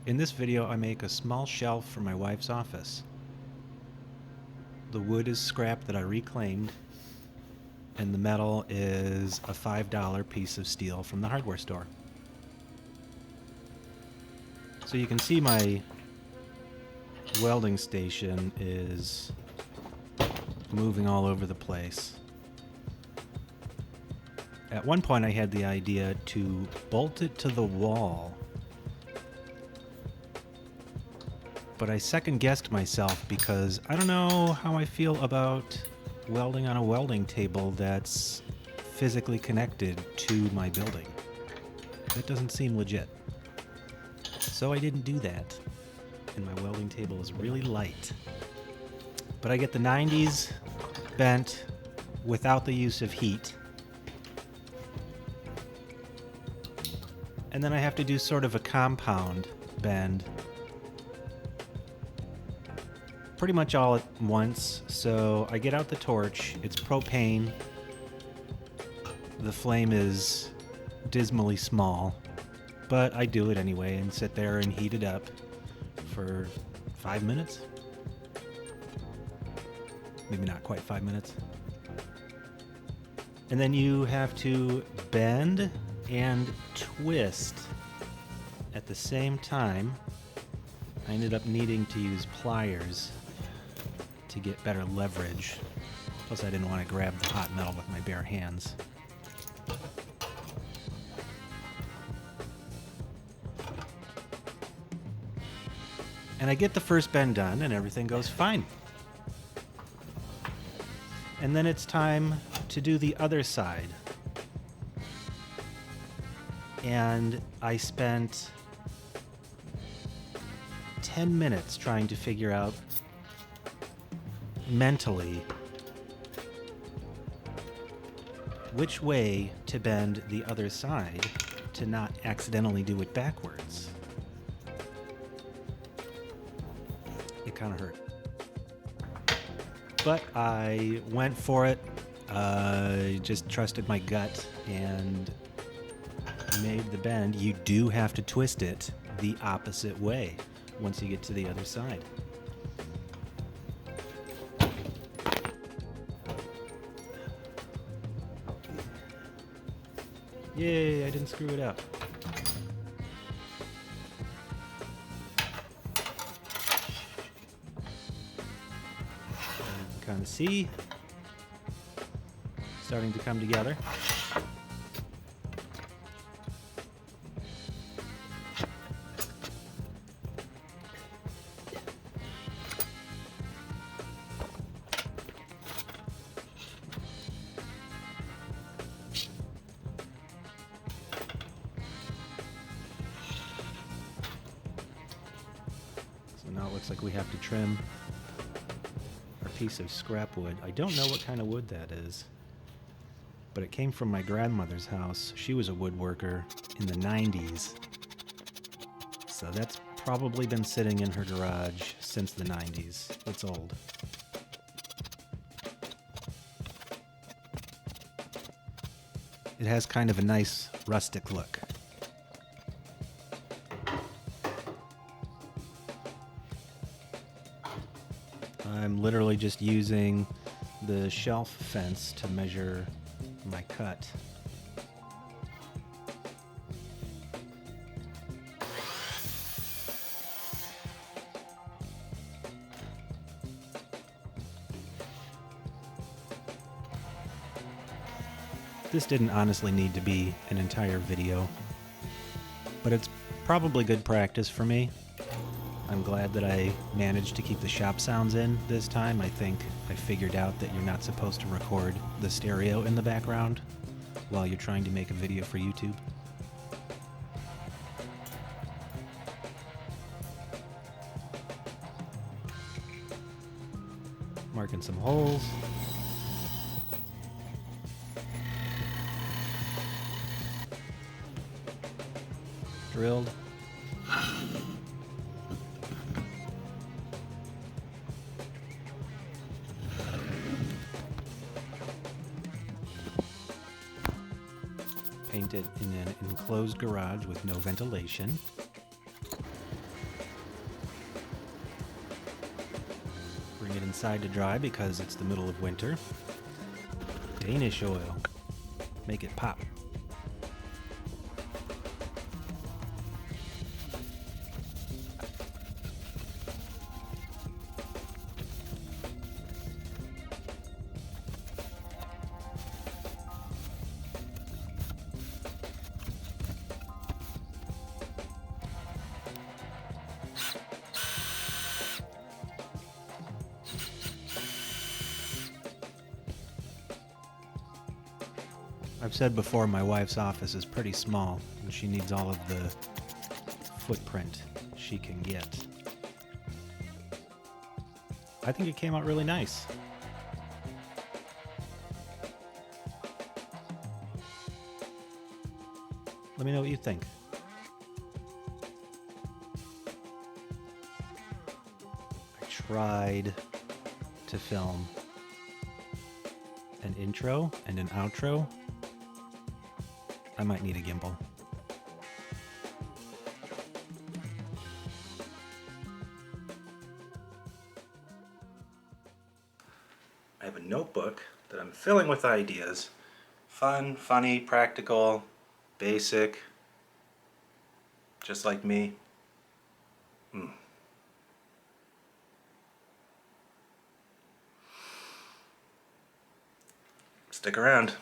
In this video, I make a small shelf for my wife's office. The wood is scrap that I reclaimed, and the metal is a $5 piece of steel from the hardware store. So you can see my welding station is moving all over the place. At one point I had the idea to bolt it to the wall, but I second-guessed myself because I don't know how I feel about welding on a welding table that's physically connected to my building. That doesn't seem legit. So I didn't do that, and my welding table is really light. But I get the 90s bent without the use of heat. And then I have to do sort of a compound bend pretty much all at once. So I get out the torch, it's propane, the flame is dismally small, but I do it anyway and sit there and heat it up for 5 minutes. Maybe not quite 5 minutes. And then you have to bend and twist at the same time. I ended up needing to use pliers to get better leverage. Plus I didn't want to grab the hot metal with my bare hands. And I get the first bend done and everything goes fine. And then it's time to do the other side. And I spent 10 minutes trying to figure out mentally which way to bend the other side to not accidentally do it backwards. It kind of hurt. But I went for it. I just trusted my gut and made the bend. You do have to twist it the opposite way once you get to the other side. Yay, I didn't screw it up. You can kind of see starting to come together. So now it looks like we have to trim our piece of scrap wood. I don't know what kind of wood that is, but it came from my grandmother's house. She was a woodworker in the 90s. So that's probably been sitting in her garage since the 90s. It's old. It has kind of a nice rustic look. I'm literally just using the shelf fence to measure my cut. This didn't honestly need to be an entire video, but it's probably good practice for me. I'm glad that I managed to keep the shop sounds in this time. I think I figured out that you're not supposed to record the stereo in the background while you're trying to make a video for YouTube. Marking some holes. Drilled. Painted in an enclosed garage with no ventilation. Putting it inside to dry because it's the middle of winter. Danish oil. Make it pop. I've said before my wife's office is pretty small and she needs all of the footprint she can get. I think it came out really nice. Let me know what you think. I tried to film an intro and an outro. I might need a gimbal. I have a notebook that I'm filling with ideas. Fun, funny, practical, basic, just like me. Stick around.